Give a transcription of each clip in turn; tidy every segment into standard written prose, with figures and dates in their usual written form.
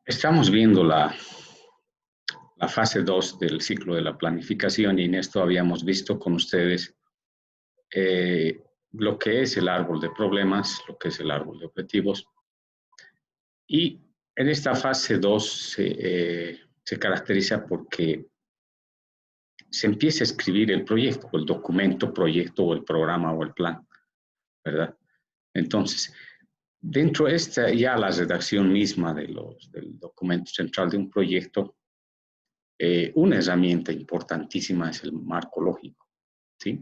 Estamos viendo la fase 2 del ciclo de la planificación y en esto habíamos visto con ustedes lo que es el árbol de problemas, lo que es el árbol de objetivos. Y en esta fase 2 se caracteriza porque se empieza a escribir el proyecto, o el documento, proyecto, o el programa, o el plan, ¿verdad? Entonces, dentro de esta ya la redacción misma del documento central de un proyecto, una herramienta importantísima es el marco lógico, ¿sí?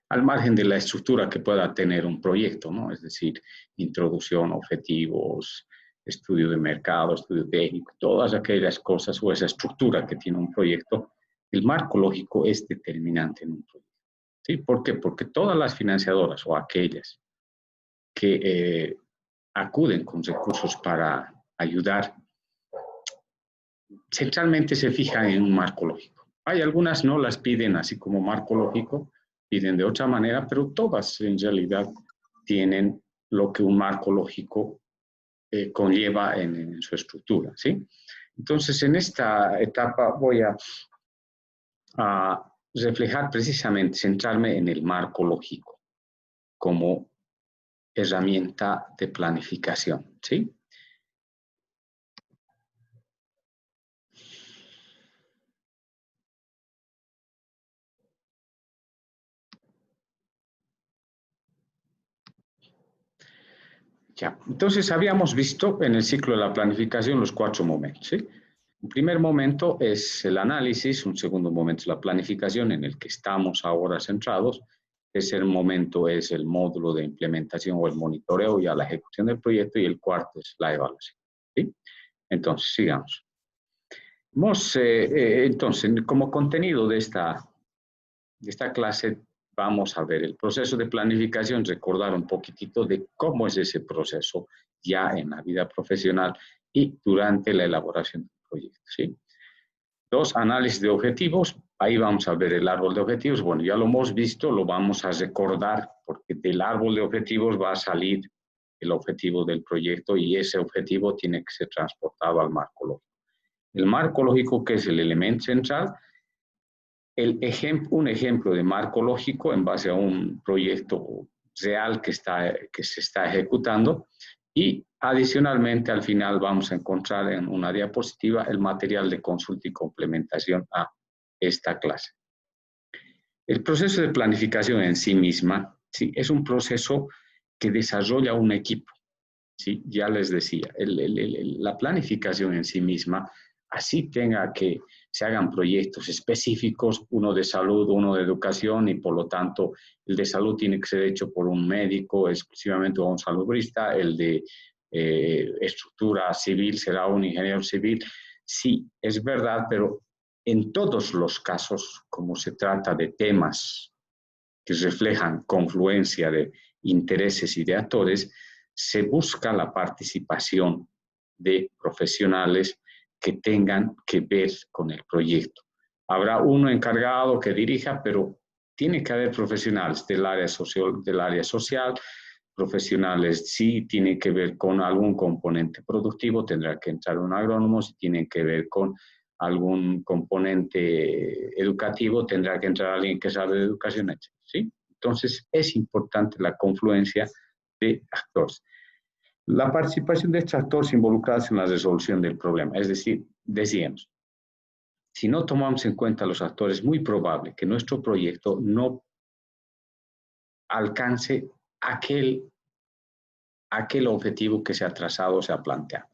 Al margen de la estructura que pueda tener un proyecto, ¿no? Es decir, introducción, objetivos, estudio de mercado, estudio técnico, todas aquellas cosas o esa estructura que tiene un proyecto, el marco lógico es determinante en un proyecto, ¿sí? ¿Por qué? Porque todas las financiadoras o aquellas que acuden con recursos para ayudar, centralmente se fijan en un marco lógico. Hay algunas no las piden así como marco lógico, piden de otra manera, pero todas en realidad tienen lo que un marco lógico conlleva en su estructura, ¿sí? Entonces, en esta etapa voy a reflejar precisamente, centrarme en el marco lógico como herramienta de planificación, ¿sí? Ya. Entonces, habíamos visto en el ciclo de la planificación los 4 momentos, ¿sí? Un primer momento es el análisis, un segundo momento es la planificación en el que estamos ahora centrados, tercer momento es el módulo de implementación o el monitoreo y a la ejecución del proyecto y el cuarto es la evaluación, ¿sí? Entonces, sigamos. Entonces, como contenido de esta clase, vamos a ver el proceso de planificación, recordar un poquitito de cómo es ese proceso ya en la vida profesional y durante la elaboración del proyecto, ¿sí? 2, análisis de objetivos. Ahí vamos a ver el árbol de objetivos. Bueno, ya lo hemos visto, lo vamos a recordar porque del árbol de objetivos va a salir el objetivo del proyecto y ese objetivo tiene que ser transportado al marco lógico. El marco lógico, que es el elemento central, un ejemplo de marco lógico en base a un proyecto real que se está ejecutando y adicionalmente al final vamos a encontrar en una diapositiva el material de consulta y complementación a esta clase. El proceso de planificación en sí misma, ¿sí? Es un proceso que desarrolla un equipo, ¿sí? Ya les decía, la planificación en sí misma, así tenga que se hagan proyectos específicos, uno de salud, uno de educación, y por lo tanto el de salud tiene que ser hecho por un médico exclusivamente o un salubrista, el de estructura civil será un ingeniero civil. Sí, es verdad, pero en todos los casos, como se trata de temas que reflejan confluencia de intereses y de actores, se busca la participación de profesionales que tengan que ver con el proyecto. Habrá uno encargado que dirija, pero tiene que haber profesionales del área social, profesionales, si tiene que ver con algún componente productivo, tendrá que entrar un agrónomo, si tiene que ver con algún componente educativo, tendrá que entrar alguien que sabe de educación, etc. ¿Sí? Entonces, es importante la confluencia de actores. La participación de estos actores involucrados en la resolución del problema, es decir, decíamos, si no tomamos en cuenta a los actores, es muy probable que nuestro proyecto no alcance aquel objetivo que se ha trazado o se ha planteado,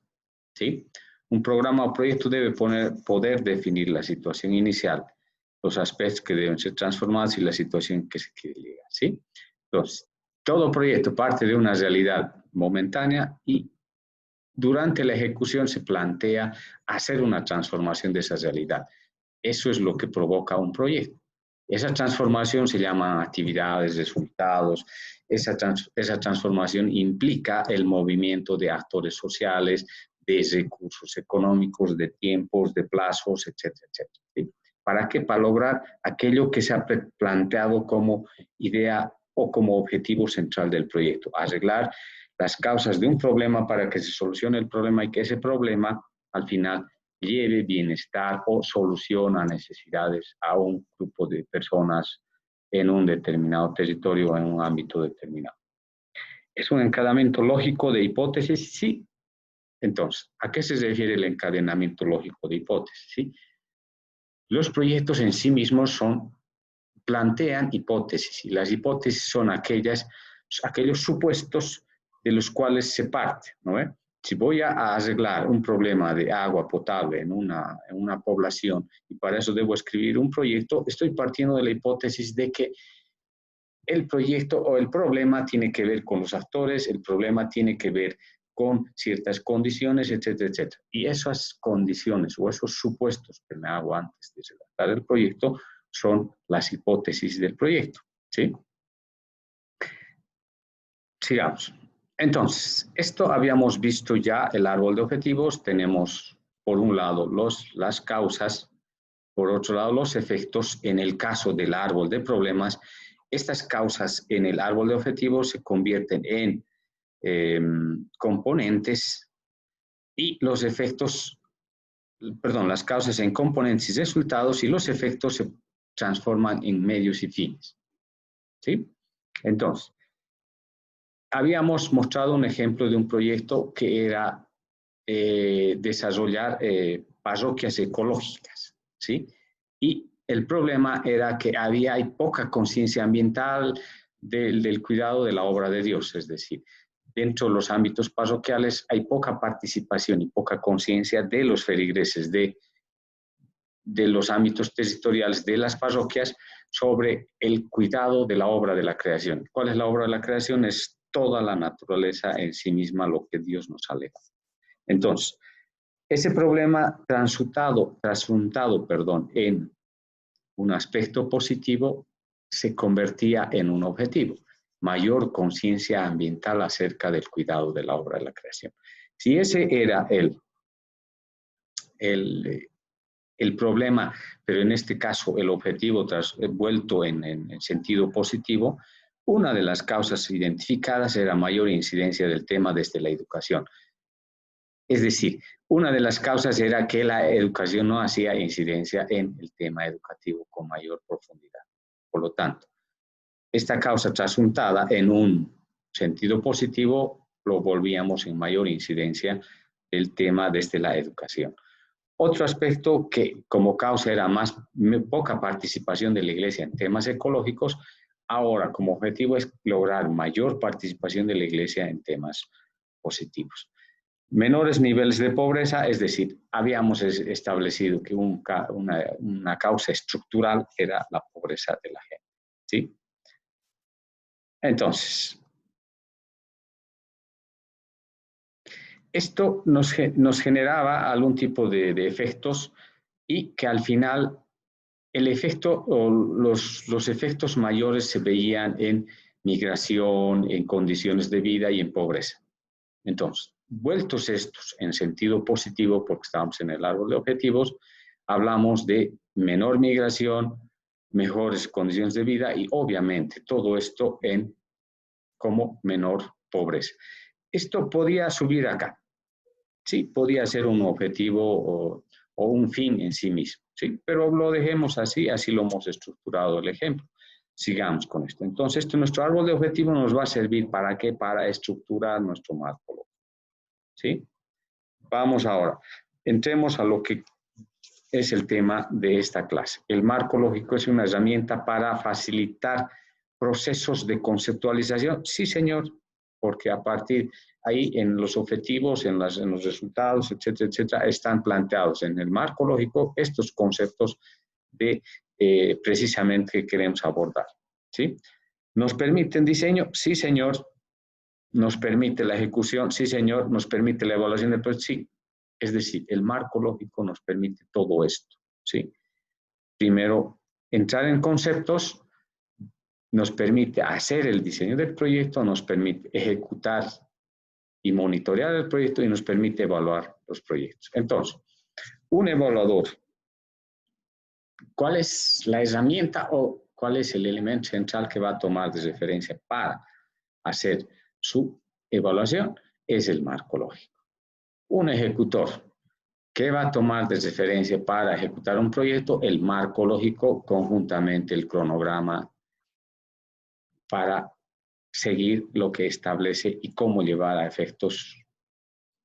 ¿sí? Un programa o proyecto debe poder definir la situación inicial, los aspectos que deben ser transformados y la situación que se quiere llegar, ¿sí? Entonces, todo proyecto parte de una realidad momentánea y durante la ejecución se plantea hacer una transformación de esa realidad. Eso es lo que provoca un proyecto. Esa transformación se llama actividades, resultados. Esa transformación implica el movimiento de actores sociales, de recursos económicos, de tiempos, de plazos, etcétera, etcétera. ¿Sí? ¿Para qué? Para lograr aquello que se ha planteado como idea o como objetivo central del proyecto, arreglar las causas de un problema para que se solucione el problema y que ese problema al final lleve bienestar o soluciona necesidades a un grupo de personas en un determinado territorio o en un ámbito determinado. ¿Es un encadenamiento lógico de hipótesis? Sí. Entonces, ¿a qué se refiere el encadenamiento lógico de hipótesis? ¿Sí? Los proyectos en sí mismos plantean hipótesis, y las hipótesis son aquellos supuestos de los cuales se parte, ¿no? Si voy a arreglar un problema de agua potable en una población y para eso debo escribir un proyecto, estoy partiendo de la hipótesis de que el proyecto o el problema tiene que ver con los actores, el problema tiene que ver con ciertas condiciones, etcétera, etcétera. Y esas condiciones o esos supuestos que me hago antes de redactar el proyecto son las hipótesis del proyecto, ¿sí? Sigamos. Entonces, esto habíamos visto ya el árbol de objetivos. Tenemos, por un lado, las causas, por otro lado, los efectos. En el caso del árbol de problemas, estas causas en el árbol de objetivos se convierten en componentes y los efectos, perdón, las causas en componentes y resultados y los efectos se transforman en medios y fines, ¿sí? Entonces, habíamos mostrado un ejemplo de un proyecto que era desarrollar parroquias ecológicas, ¿sí? Y el problema era que hay poca conciencia ambiental del cuidado de la obra de Dios, es decir, dentro de los ámbitos parroquiales hay poca participación y poca conciencia de los feligreses de los ámbitos territoriales de las parroquias sobre el cuidado de la obra de la creación. ¿Cuál es la obra de la creación? Es toda la naturaleza en sí misma, lo que Dios nos ha legado. Entonces, ese problema trasuntado, en un aspecto positivo se convertía en un objetivo, mayor conciencia ambiental acerca del cuidado de la obra de la creación. Si ese era el problema, pero en este caso el objetivo vuelto en sentido positivo, una de las causas identificadas era mayor incidencia del tema desde la educación. Es decir, una de las causas era que la educación no hacía incidencia en el tema educativo con mayor profundidad. Por lo tanto, esta causa trasuntada en un sentido positivo lo volvíamos en mayor incidencia del tema desde la educación. Otro aspecto que como causa era poca participación de la Iglesia en temas ecológicos, ahora como objetivo es lograr mayor participación de la Iglesia en temas positivos. Menores niveles de pobreza, es decir, habíamos establecido que una causa estructural era la pobreza de la gente, ¿sí? Entonces, esto nos generaba algún tipo de efectos y que al final el efecto o los efectos mayores se veían en migración, en condiciones de vida y en pobreza. Entonces, vueltos estos en sentido positivo, porque estamos en el árbol de objetivos, hablamos de menor migración, mejores condiciones de vida y obviamente todo esto como menor pobreza. Esto podía subir acá, sí, podía ser un objetivo o un fin en sí mismo, sí, pero lo dejemos así, así lo hemos estructurado el ejemplo. Sigamos con esto. Entonces, nuestro árbol de objetivos nos va a servir ¿para qué? Para estructurar nuestro marco. ¿Sí? Vamos ahora, entremos a lo que es el tema de esta clase. El marco lógico es una herramienta para facilitar procesos de conceptualización. Sí, señor, porque a partir ahí en los objetivos, en los resultados, etcétera, etcétera, están planteados en el marco lógico estos conceptos de precisamente que queremos abordar. ¿Sí? ¿Nos permiten diseño? Sí, señor. ¿Nos permite la ejecución? Sí, señor. ¿Nos permite la evaluación del proyecto? Sí. Es decir, el marco lógico nos permite todo esto, ¿sí? Primero, entrar en conceptos, nos permite hacer el diseño del proyecto, nos permite ejecutar y monitorear el proyecto y nos permite evaluar los proyectos. Entonces, un evaluador, ¿cuál es la herramienta o cuál es el elemento central que va a tomar de referencia para hacer su evaluación? Es el marco lógico. Un ejecutor, ¿Qué va a tomar de referencia para ejecutar un proyecto? El marco lógico, conjuntamente el cronograma para seguir lo que establece y cómo llevar a efectos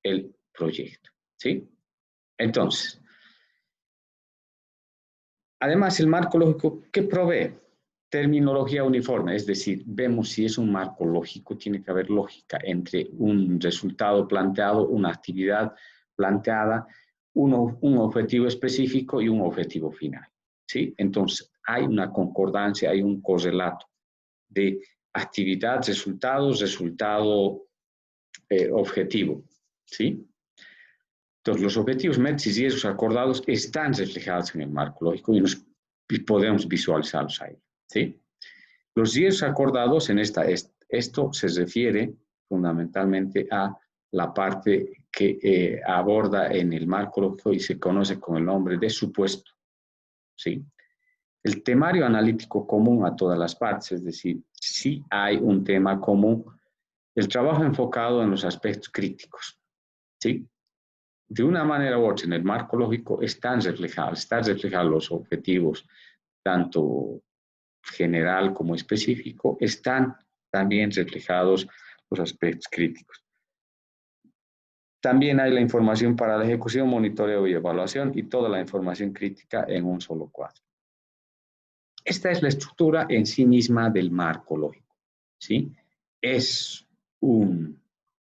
el proyecto, ¿sí? Entonces, además, el marco lógico, ¿qué provee? Terminología uniforme, es decir, vemos si es un marco lógico, tiene que haber lógica entre un resultado planteado, una actividad planteada, un objetivo específico y un objetivo final, ¿sí? Entonces, hay una concordancia, hay un correlato de actividad, resultados, resultado, objetivo, ¿sí? Entonces, los objetivos, metas y esos acordados están reflejados en el marco lógico y podemos visualizarlos ahí, ¿sí? Los riesgos acordados esto se refiere fundamentalmente a la parte que aborda en el marco lógico y se conoce con el nombre de supuesto, ¿sí? El temario analítico común a todas las partes, es decir, si hay un tema común, el trabajo enfocado en los aspectos críticos, ¿sí? De una manera u otra, en el marco lógico están reflejados los objetivos, tanto general como específico, están también reflejados los aspectos críticos. También hay la información para la ejecución, monitoreo y evaluación y toda la información crítica en un solo cuadro. Esta es la estructura en sí misma del marco lógico, ¿sí? Es un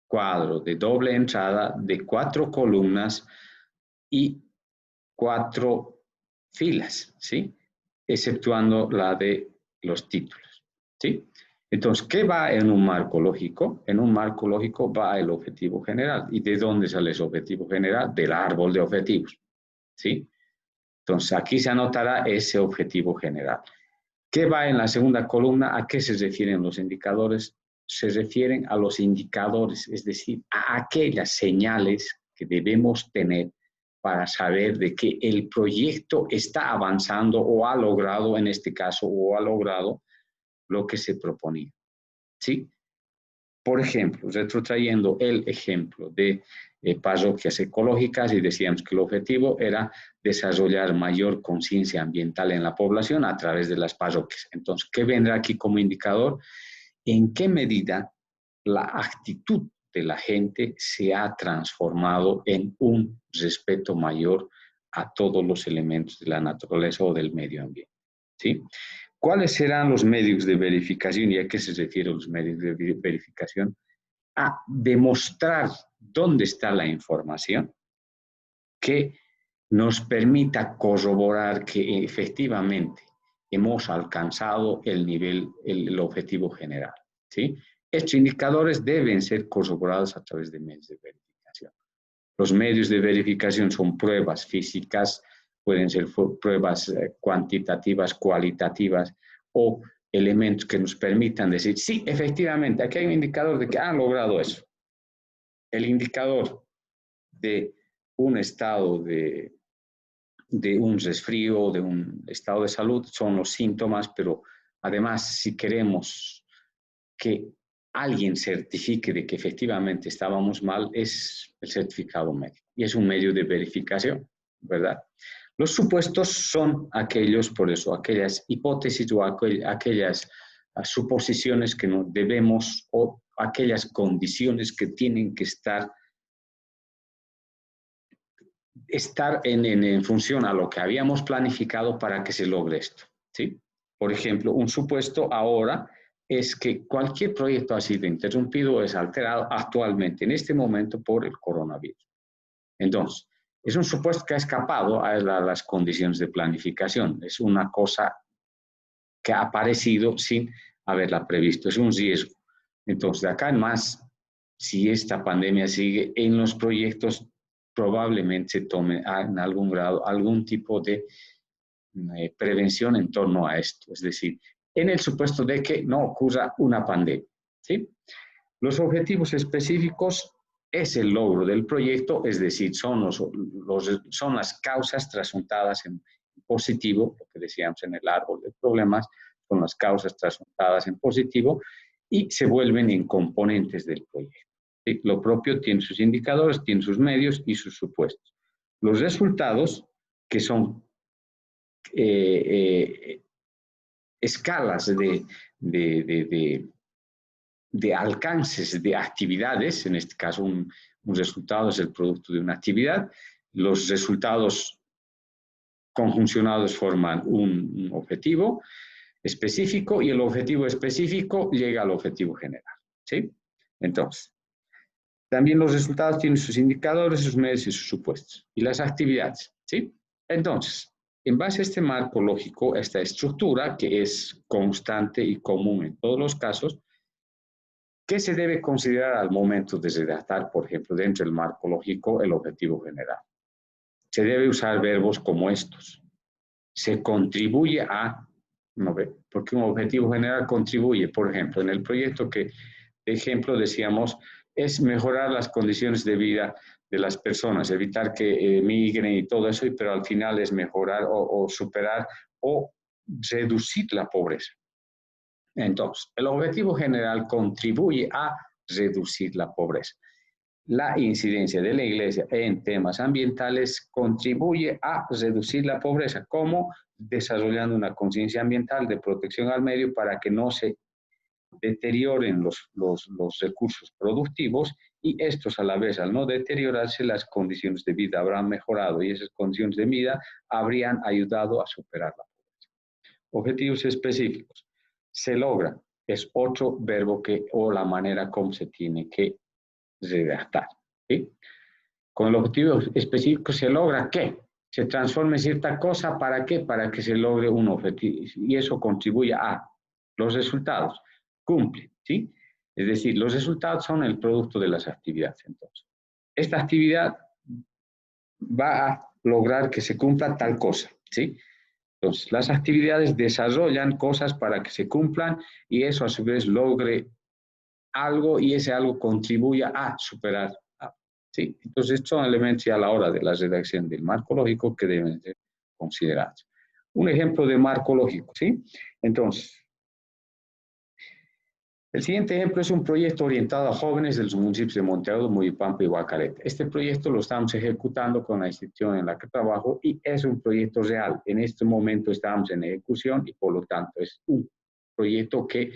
cuadro de doble entrada de 4 columnas y 4 filas, ¿sí? Exceptuando la de los títulos, ¿sí? Entonces, ¿qué va en un marco lógico? En un marco lógico va el objetivo general. ¿Y de dónde sale ese objetivo general? Del árbol de objetivos, ¿sí? Entonces, aquí se anotará ese objetivo general. ¿Qué va en la segunda columna? ¿A qué se refieren los indicadores? Se refieren a los indicadores, es decir, a aquellas señales que debemos tener para saber de que el proyecto está avanzando o ha logrado, en este caso, o ha logrado lo que se proponía, ¿sí? Por ejemplo, retrotrayendo el ejemplo de parroquias ecológicas y decíamos que el objetivo era desarrollar mayor conciencia ambiental en la población a través de las parroquias. Entonces, ¿qué vendrá aquí como indicador? ¿En qué medida la actitud de la gente se ha transformado en un respeto mayor a todos los elementos de la naturaleza o del medio ambiente? ¿Sí? ¿Cuáles serán los medios de verificación? ¿Y a qué se refieren los medios de verificación? A demostrar dónde está la información que nos permita corroborar que efectivamente hemos alcanzado el objetivo general, ¿sí? Estos indicadores deben ser corroborados a través de medios de verificación. Los medios de verificación son pruebas físicas, pueden ser pruebas cuantitativas, cualitativas o elementos que nos permitan decir, sí, efectivamente, aquí hay un indicador de que han logrado eso. El indicador de un estado de un resfrío, de un estado de salud, son los síntomas, pero además, si queremos que alguien certifique de que efectivamente estábamos mal, es el certificado médico y es un medio de verificación, ¿verdad? Los supuestos son aquellos, por eso, aquellas hipótesis o aquellas suposiciones que no debemos o aquellas condiciones que tienen que estar en función a lo que habíamos planificado para que se logre esto, ¿sí? Por ejemplo, un supuesto ahora es que cualquier proyecto ha sido interrumpido o es alterado actualmente, en este momento, por el coronavirus. Entonces, es un supuesto que ha escapado a las condiciones de planificación. Es una cosa que ha aparecido sin haberla previsto. Es un riesgo. Entonces, de acá en más, si esta pandemia sigue en los proyectos, probablemente se tome en algún grado algún tipo de prevención en torno a esto. Es decir, en el supuesto de que no ocurra una pandemia, ¿sí? Los objetivos específicos es el logro del proyecto, es decir, son las causas trasuntadas en positivo, lo que decíamos en el árbol de problemas, son las causas trasuntadas en positivo y se vuelven en componentes del proyecto. ¿Sí? Lo propio tiene sus indicadores, tiene sus medios y sus supuestos. Los resultados, que son escalas de alcances de actividades, en este caso un resultado es el producto de una actividad, los resultados conjuncionados forman un objetivo específico y el objetivo específico llega al objetivo general, ¿sí? Entonces, también los resultados tienen sus indicadores, sus medios y sus supuestos. Y las actividades, ¿sí? Entonces, en base a este marco lógico, esta estructura que es constante y común en todos los casos, ¿qué se debe considerar al momento de redactar, por ejemplo, dentro del marco lógico, el objetivo general? Se debe usar verbos como estos. Se contribuye a, no ve, porque un objetivo general contribuye, por ejemplo, en el proyecto que, de ejemplo, decíamos, es mejorar las condiciones de vida de las personas, evitar que migren y todo eso, pero al final es mejorar o superar o reducir la pobreza. Entonces, el objetivo general contribuye a reducir la pobreza. La incidencia de la Iglesia en temas ambientales contribuye a reducir la pobreza, como desarrollando una conciencia ambiental de protección al medio para que no se deterioren los recursos productivos y estos a la vez, al no deteriorarse, las condiciones de vida habrán mejorado y esas condiciones de vida habrían ayudado a superar la pobreza. Objetivos específicos. Se logra, es otro verbo o la manera como se tiene que redactar, ¿sí? Con el objetivo específico se logra ¿qué? Se transforme cierta cosa, ¿para qué? Para que se logre un objetivo y eso contribuye a los resultados. Cumple, ¿sí? Es decir, los resultados son el producto de las actividades. Entonces, esta actividad va a lograr que se cumpla tal cosa, ¿sí? Entonces, las actividades desarrollan cosas para que se cumplan y eso a su vez logre algo y ese algo contribuya a superar. ¿Sí? Entonces, son elementos a la hora de la redacción del marco lógico que deben ser considerados. Un ejemplo de marco lógico, ¿sí? Entonces, el siguiente ejemplo es un proyecto orientado a jóvenes de los municipios de Monteagudo, Muyipampa y Guacalete. Este proyecto lo estamos ejecutando con la institución en la que trabajo y es un proyecto real. En este momento estamos en ejecución y por lo tanto es un proyecto que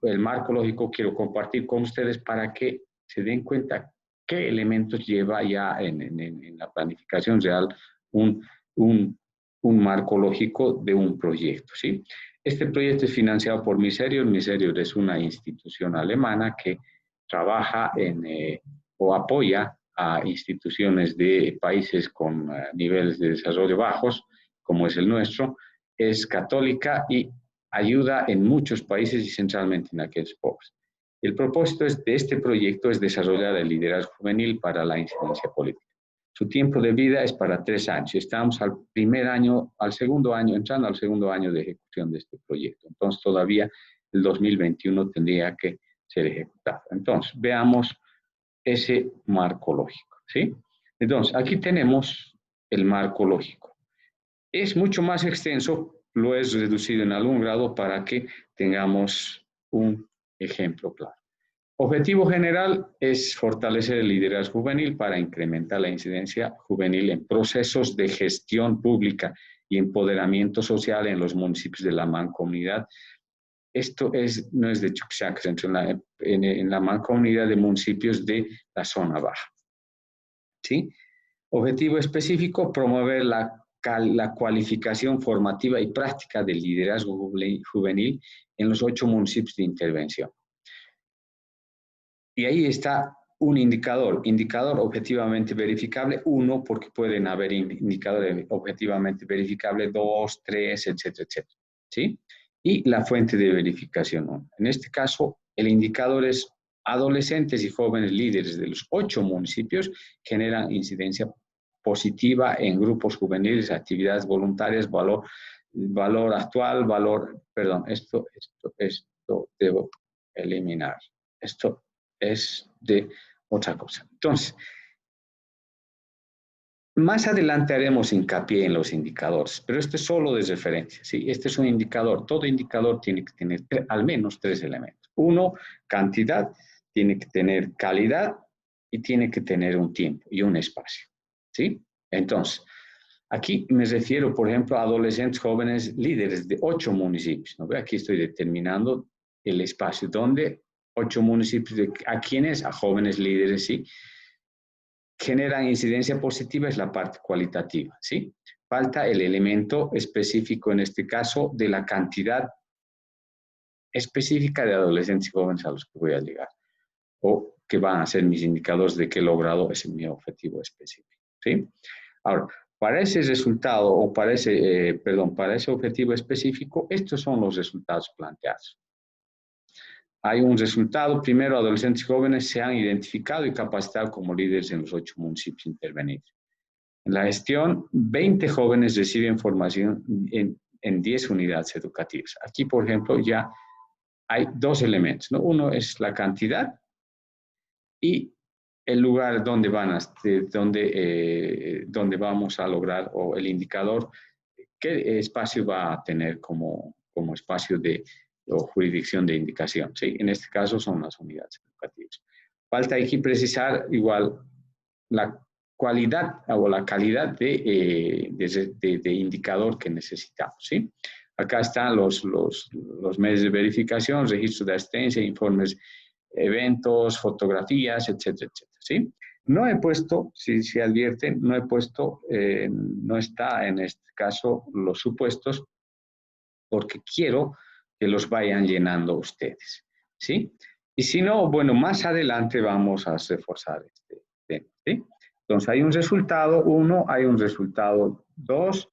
el marco lógico quiero compartir con ustedes para que se den cuenta qué elementos lleva ya en la planificación real un marco lógico de un proyecto, ¿sí? Este proyecto es financiado por Miserior. Miserior es una institución alemana que trabaja o apoya a instituciones de países con niveles de desarrollo bajos, como es el nuestro. Es católica y ayuda en muchos países y centralmente en aquellos pobres. El propósito de este proyecto es desarrollar el liderazgo juvenil para la incidencia política. Su tiempo de vida es para 3 años. Estamos al segundo año, entrando al segundo año de ejecución de este proyecto. Entonces, todavía el 2021 tendría que ser ejecutado. Entonces, veamos ese marco lógico, ¿sí? Entonces, aquí tenemos el marco lógico. Es mucho más extenso, lo he reducido en algún grado para que tengamos un ejemplo claro. Objetivo general es fortalecer el liderazgo juvenil para incrementar la incidencia juvenil en procesos de gestión pública y empoderamiento social en los municipios de la mancomunidad. Esto no es de Chuquisaca, en la mancomunidad de municipios de la zona baja. ¿Sí? Objetivo específico, promover la cualificación formativa y práctica del liderazgo juvenil en los 8 municipios de intervención. Y ahí está un indicador objetivamente verificable, 1, porque pueden haber indicadores objetivamente verificables, 2, 3, etcétera, etcétera, ¿sí? Y la fuente de verificación 1. En este caso, el indicador es adolescentes y jóvenes líderes de los 8 municipios generan incidencia positiva en grupos juveniles, actividades voluntarias, valor actual, esto debo eliminar. Esto es de otra cosa. Entonces, más adelante haremos hincapié en los indicadores, pero este es solo de referencia, ¿sí? Este es un indicador. Todo indicador tiene que tener al menos 3 elementos. 1, cantidad, tiene que tener calidad y tiene que tener un tiempo y un espacio, ¿sí? Entonces, aquí me refiero, por ejemplo, a adolescentes jóvenes líderes de 8 municipios. ¿No ve? Aquí estoy determinando el espacio donde 8 municipios, ¿a quiénes? A jóvenes líderes, ¿sí? Generan incidencia positiva, es la parte cualitativa, ¿sí? Falta el elemento específico, en este caso, de la cantidad específica de adolescentes y jóvenes a los que voy a llegar, o que van a ser mis indicadores de que he logrado ese mi objetivo específico, ¿sí? Ahora, para ese resultado, o para ese, para ese objetivo específico, estos son los resultados planteados. Hay un resultado, primero, adolescentes y jóvenes se han identificado y capacitado como líderes en los 8 municipios intervenidos. En la gestión, 20 jóvenes reciben formación en 10 unidades educativas. Aquí, por ejemplo, ya hay 2 elementos, ¿no? Uno es la cantidad y el lugar donde donde vamos a lograr, o el indicador, qué espacio va a tener como espacio o jurisdicción de indicación, ¿sí? En este caso son las unidades educativas. Falta aquí precisar igual la cualidad o la calidad de indicador que necesitamos, ¿sí? Acá están los medios de verificación, registro de asistencia, informes, eventos, fotografías, etcétera, etcétera, ¿sí? No he puesto, si advierten, no he puesto, no está en este caso los supuestos, porque quiero que los vayan llenando ustedes, ¿sí? Y si no, bueno, más adelante vamos a reforzar este tema, ¿sí? Entonces, hay un resultado 1, hay un resultado 2,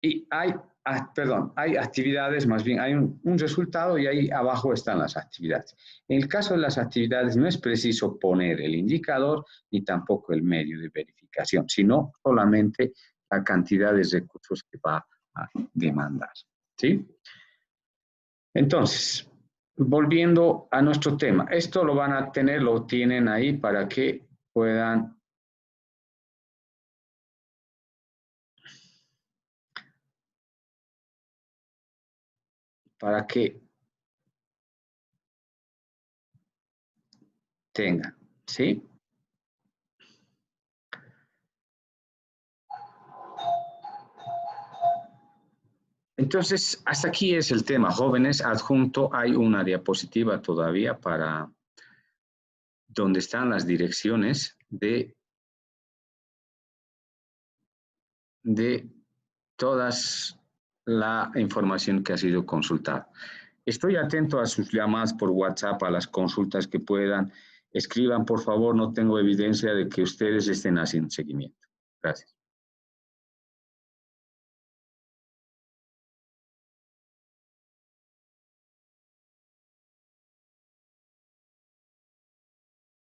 y hay actividades, más bien, hay un resultado y ahí abajo están las actividades. En el caso de las actividades, no es preciso poner el indicador ni tampoco el medio de verificación, sino solamente la cantidad de recursos que va a demandar, ¿sí? Entonces, volviendo a nuestro tema, esto lo tienen ahí para que puedan tengan, ¿sí? Entonces, hasta aquí es el tema, jóvenes. Adjunto hay una diapositiva todavía para donde están las direcciones de todas la información que ha sido consultada. Estoy atento a sus llamadas por WhatsApp, a las consultas que puedan. Escriban, por favor, no tengo evidencia de que ustedes estén haciendo seguimiento. Gracias.